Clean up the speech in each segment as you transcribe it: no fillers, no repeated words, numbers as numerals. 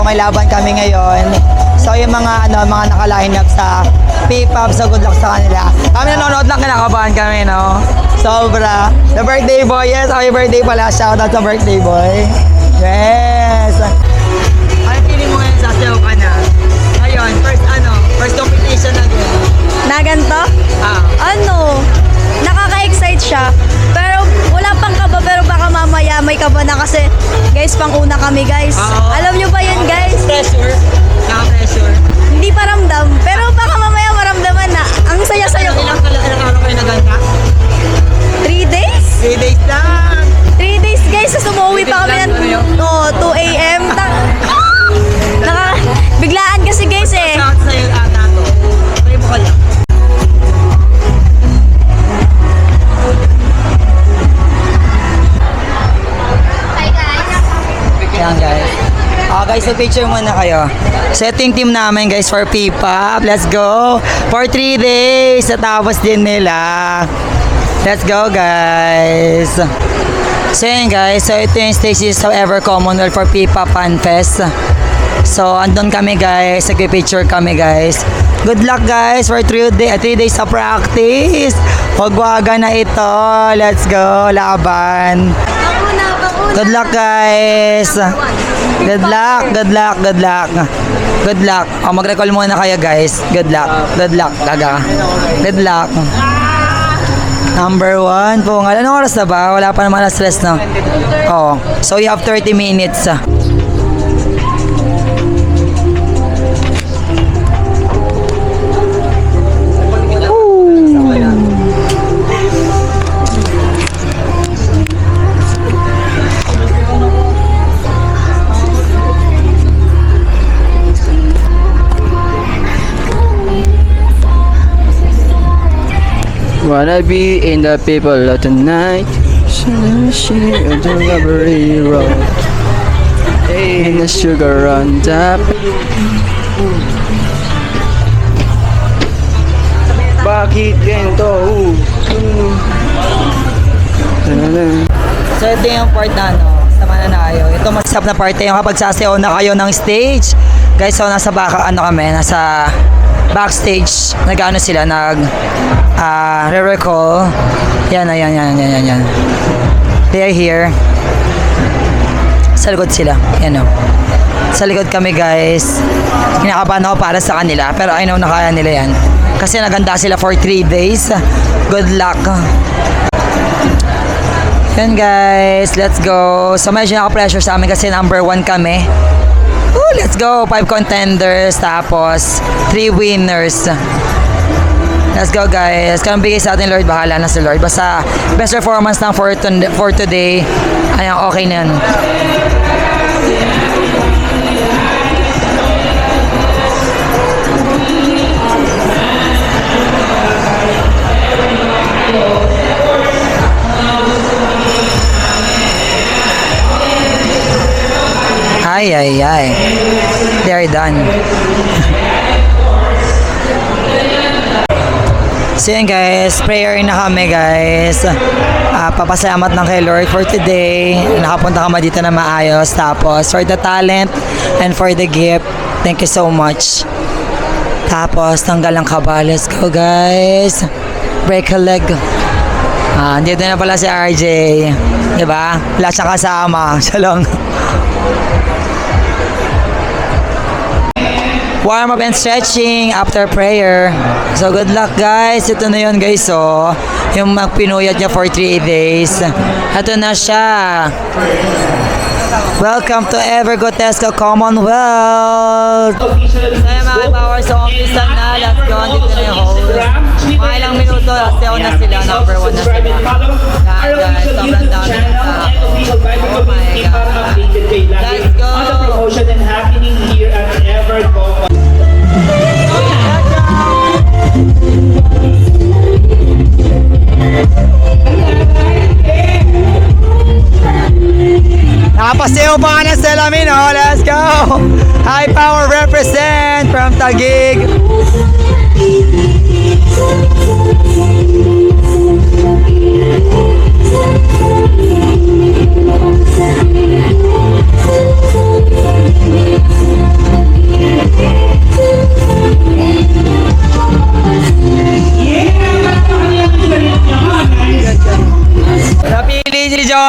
So may laban kami ngayon. So yung mga naka-line up sa P-pop, so good luck sa kanila. Kami nanonood lang, kinakabahan kami, no? Sobra. The birthday boy, yes, happy birthday pala. Shoutout sa birthday boy. Yes. Ano feeling mo ngayon, sasayaw ka na? Ayun, first competition na gano'n. Na ganito? Nakaka-excite siya. Pero wala pang kaba, pero baka mamaya may kaba na kasi guys, pang una kami guys. Alam nyo ba yun guys? Pressure. Naka-pressure. Hindi pa ramdam, pero baka mamaya maramdaman na. Ang saya-saya ko. Ilang araw kayo naganda? 3 days? 3 days lang. 3 days guys, sa sumuwi pa kami ng 2 a.m. Biglaan kasi guys eh. Shout sa'yo, Nato. Pray mo ka lang. Yan guys. Guys, so picture muna kayo. So ito yung team namin guys for P-pop. Let's go. For 3 days. Natapos din nila. Let's go guys. So yun guys. So ito yung stage is however Commonwealth for P-pop Fan Fest. So andun kami guys. Nag-picture kami guys. Good luck guys for 3 days sa practice. Wagwaga na ito. Let's go. Laban. Good luck guys. Good luck. Good luck. Mag-recall muna kayo guys. Good luck. Gaga. Good luck. Number 1 po. Anong oras na ba? Wala pa naman na stress no? So you have 30 minutes. Wanna be in the people of tonight. On the rubbery road. And the sugar on top. Bakit ganito? So ito yung part na sa mananayo. Ito masarap na part yung kapag sasayaw na kayo ng stage. Guys, so nasa nasa backstage. Sila, re-recall. Yan. They're here. Sa likod sila. Yan o. Sa likod kami guys. Kinakabahan ako para sa kanila. Pero I know na kaya nila yan. Kasi naganda sila for 3 days. Good luck. Yan guys. Let's go. So medyo naka-pressure sa amin kasi number 1 kami. Let's go. 5 contenders. Tapos 3 winners. Let's go guys. Kung bigay sa atin Lord, bahala na si Lord. Basta best performance lang for today. Ayan, okay na yan. Ay. They're done. So yun guys, prayer na kami guys. Papasalamat lang kay Lord for today. Nakapunta kami dito na maayos. Tapos for the talent and for the gift, thank you so much. Tapos tanggal ang kaba. Let's go guys. Break a leg. Dito na pala si RJ. Diba? Wala siyang kasama. Siya lang. Warm up and stretching after prayer. So good luck guys. Ito na yun guys. So yung magpinuyat niya for 3 days. Ito na siya. Welcome to Evergotesco Commonwealth. Kaya mga powers, so umpisa na. Let's go. Dito na yung host. Mga ilang minuto. Sayo na sila. Number 1 na sila. Guys, sobrang dami na tao. Oh my God. Let's go. Promotion and happening here at Evergo. Nakapaseo pa nga ng salamin, oh. Let's go! High Power represent from Taguig.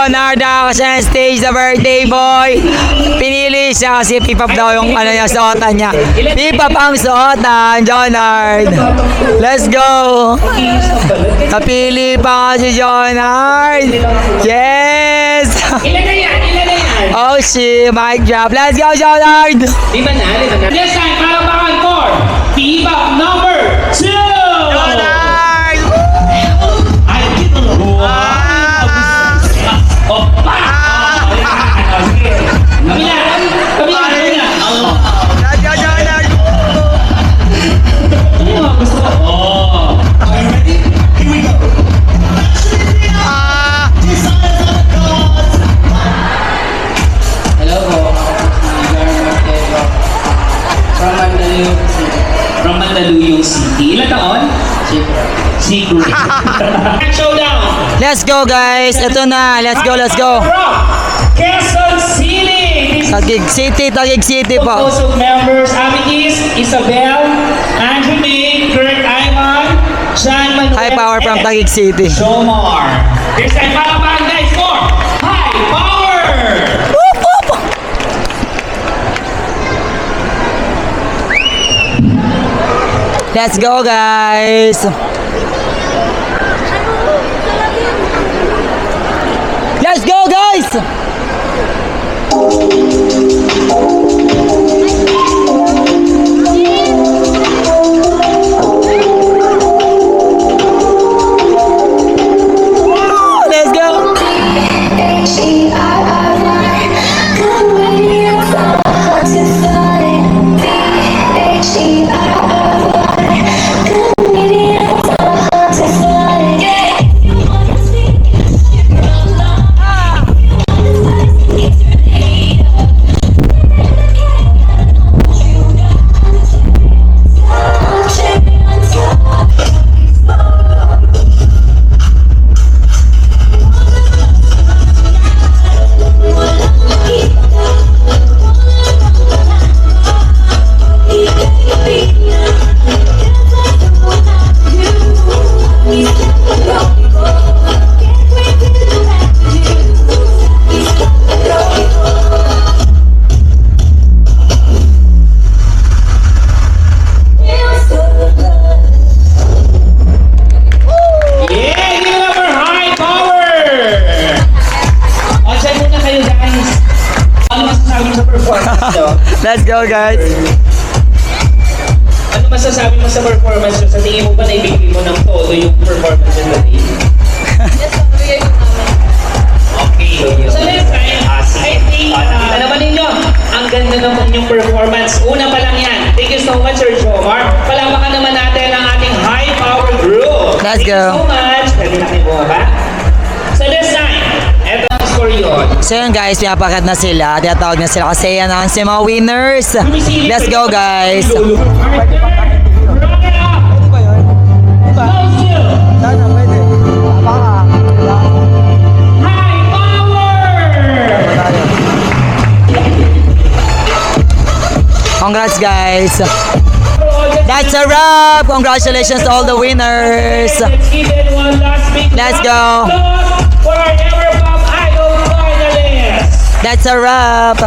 John Arda kasi ang stage the birthday boy. Pinili siya kasi P-pop daw yung ano niya, suotan niya. P-pop ang suotan, John Ard. Let's go. Napili pa nga si John Ard. Yes. Ilan na yan? Ilan na yan? Oh shit, mic drop. Let's go, John Ard. Lima na, lima na. This time, palakpakan for P-pop number 2! John Ard. Ay, dito na. Opa! Sige. Kabila! Kabila! Kabila! Let's go, John Ard. Ano yung mga gusto ko? Oh! Hello po, ako si Gar Martelo from Mandaluyong City. From Mandaluyong City. Ilan taon? Secret. Showdown! Let's go, guys. Ito na. Let's go, let's go. From Quezon City! This is Taguig City po. composed of members Amikis, Isabel, Andrew May, Kurt Ayman, Sean Manuel, High power from and Taguig City. Shomar. This time, palakpakan guys for High Power! Let's go, guys. Let's go, guys. Let's go. Yeah, give it up for High Power! O, check muna kayo guys. Ano masasabi mo sa performance nyo? Let's go, guys. Ano masasabi mo sa performance nyo? Sa tingin mo ba naibigay mo ng todo yung performance nyo today? Okay. So next time, I think, naman ninyo, ang ganda naman yung performance. Una pa lang yan. Thank you so much, Sir Jomar. Palamakan naman natin ang ating High Power Group. Let's Thank go. you so much. Pwede na kayo bumaba. So this time, eto ang score yun. So yun, guys, pinapakat na sila. Tinatawag na sila kasi announce yung mga winners. Let's go, guys. Rock it up! Close to Sana, pwede. Baka. High Power! Congrats, guys. That's a wrap. Congratulations to all the winners. Let's give it one last big Let's round go. of applause for our Ever Pop Idol finalists. That's a wrap.